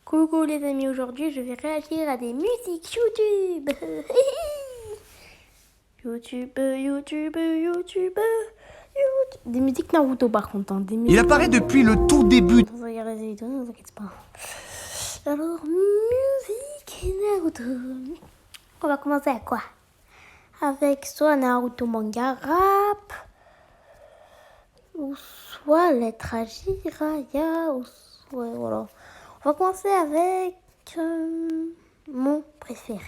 Coucou les amis, aujourd'hui je vais réagir à des musiques YouTube. YouTube. Des musiques Naruto par contre. Des musiques Il apparaît depuis le tout début. Regardez les vidéos, ne vous inquiétez pas. Alors, musique Naruto. On va commencer à quoi? Avec soit Naruto manga rap, ou soit lettre à Jiraiya, ou soit voilà. On va commencer avec mon préféré.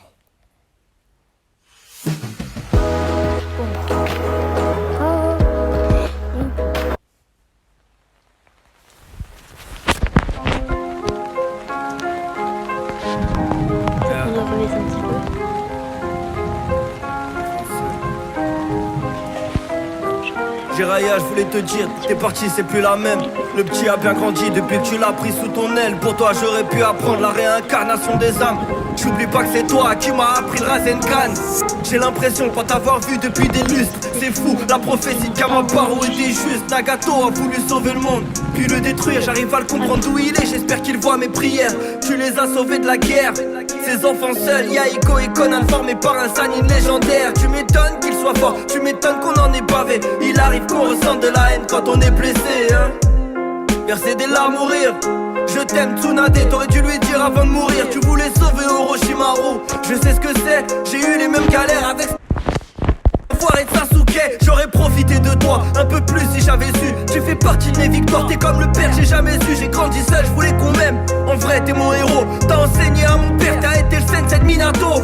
Jiraiya, je voulais te dire, t'es parti, c'est plus la même. Le petit a bien grandi depuis que tu l'as pris sous ton aile. Pour toi, j'aurais pu apprendre la réincarnation des âmes. J'oublie pas que c'est toi qui m'as appris le Rasengan. J'ai l'impression de pas t'avoir vu depuis des lustres. C'est fou, la prophétie de Kamabaru était juste. Nagato a voulu sauver le monde, puis le détruire. J'arrive à le comprendre d'où il est, j'espère qu'il voit mes prières. Tu les as sauvés de la guerre. Ces enfants seuls, Yahiko et Conan formés par un Sanin légendaire. Tu m'étonnes qu'il soit fort, tu m'étonnes qu'on en ait pavé. Il arrive qu'on ressente de la haine quand on est blessé, hein. Verser des larmes ou rire. Je t'aime Tsunade, t'aurais dû lui dire avant de mourir. Tu voulais sauver Orochimaru, je sais ce que c'est. J'ai eu les mêmes galères avec et de Sasuke. J'aurais profité de toi un peu plus si j'avais su. Tu fais partie de mes victoires, t'es comme le père, j'ai jamais su. J'ai grandi seul, je voulais qu'on m'aime. En vrai t'es mon héros, t'as enseigné à mon père, t'as été le sensei de Minato.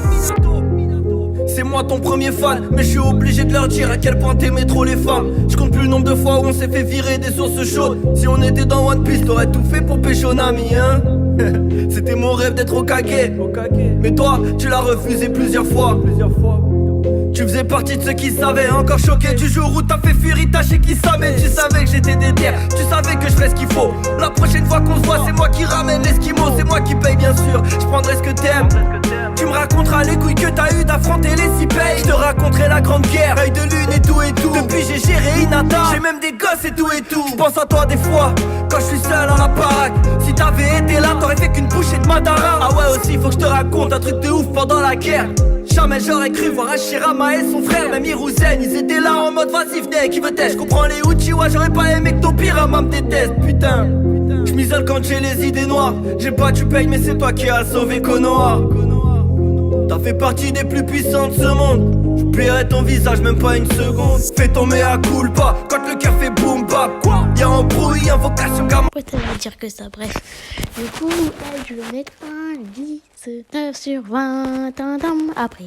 C'est moi ton premier fan, mais je suis obligé de leur dire à quel point t'aimais trop les femmes. Je compte plus le nombre de fois où on s'est fait virer des sources chaudes. Si on était dans One Piece, t'aurais tout fait pour pécho Nami, hein. C'était mon rêve d'être Hokage. Mais toi, tu l'as refusé plusieurs fois. Tu faisais partie de ceux qui savaient, encore choqué du jour où t'as fait fuir Itachi Kisame. Tu savais que j'étais déter, tu savais que je fais ce qu'il faut. La prochaine fois qu'on se voit, c'est moi qui ramène l'esquimau. C'est moi qui paye bien sûr, je prendrai ce que t'aimes. Tu me raconteras les couilles que t'as eu d'affronter les six pays. Je te raconterai la grande guerre, œil de lune et tout. Depuis j'ai géré Hinata, j'ai même des gosses et tout. Je pense à toi des fois, quand je suis seul à la baraque. Si t'avais été là, t'aurais fait qu'une bouchée de Madara. Ah ouais aussi, faut que je te raconte un truc de ouf pendant la guerre. Jamais j'aurais cru voir Hashirama et son frère, même Hiruzen. Ils étaient là en mode vas-y venez, qui veut t'aider. Je comprends les Uchiwa, j'aurais pas aimé que ton Pirama me déteste, putain. Je m'isole quand j'ai les idées noires. J'ai pas tu payes mais c'est toi qui as sauvé Konoha. T'as fait partie des plus puissants de ce monde. J'oublierai ton visage même pas une seconde. Fais ton mea culpa quand le cœur fait boom bap. Quoi? Y'a un bruit, invocation gamin. Pourquoi ça veut dire que ça? Bref. Du coup, là, je vais mettre un 19 sur 20. Après.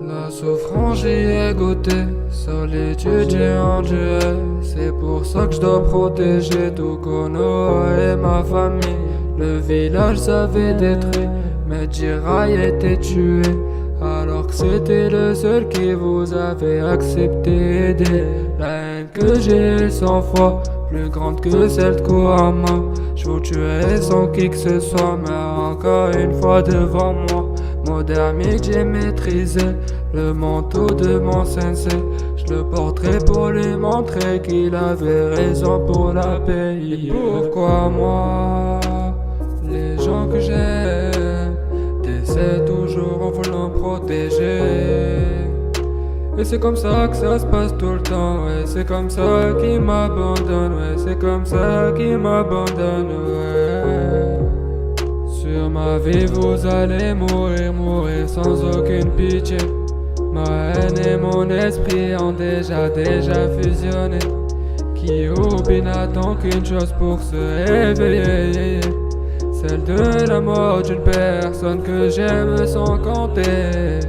La souffrance j'y ai goûté, solitude j'ai enduré. C'est pour ça que je dois protéger tout Konoha et ma famille. Le village s'avait détruit, mais Jiraiya était tué. Alors que c'était le seul qui vous avait accepté aider. La haine que j'ai 100 fois plus grande que celle de Kurama. Je vous tuerai sans qui que ce soit, mais encore une fois devant moi. Moderne j'ai maîtrisé le manteau de mon sensei. Je le porterai pour lui montrer qu'il avait raison pour la payer. Pourquoi moi, les gens que j'aime, t'essaies toujours en voulant protéger. Et c'est comme ça que ça se passe tout le temps, ouais. C'est comme ça qu'ils m'abandonnent, ouais. C'est comme ça qu'ils m'abandonnent, ouais. Sur ma vie vous allez mourir sans aucune pitié. Ma haine et mon esprit ont déjà fusionné. Qui oublie n'attend qu'une chose pour se réveiller. Celle de la mort d'une personne que j'aime sans compter.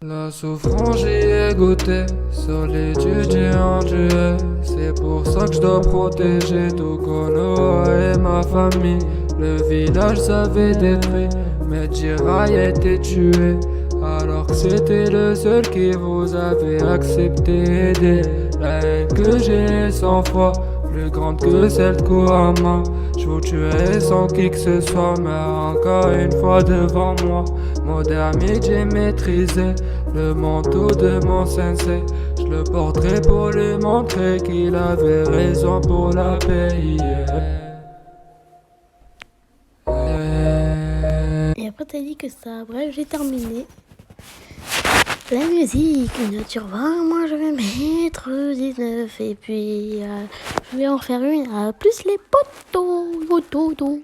La souffrance j'y ai goûté, solitude j'ai enduré. C'est pour ça que je dois protéger tout Konoha et ma famille. Le village s'avait détruit, mais Jiraiya était tué. Alors que c'était le seul qui vous avait accepté aider. La haine que j'ai 100 fois plus grande que celle de Kohama. Je vous tuerai sans qui que ce soit, mais encore une fois devant moi. Moderne, j'ai maîtrisé le manteau de mon sensei. Je le porterai pour lui montrer qu'il avait raison pour la payer. Et après t'as dit que ça, bref j'ai terminé. La musique, une sur 20, moi je vais mettre 19 et puis je vais en faire une à plus les potos.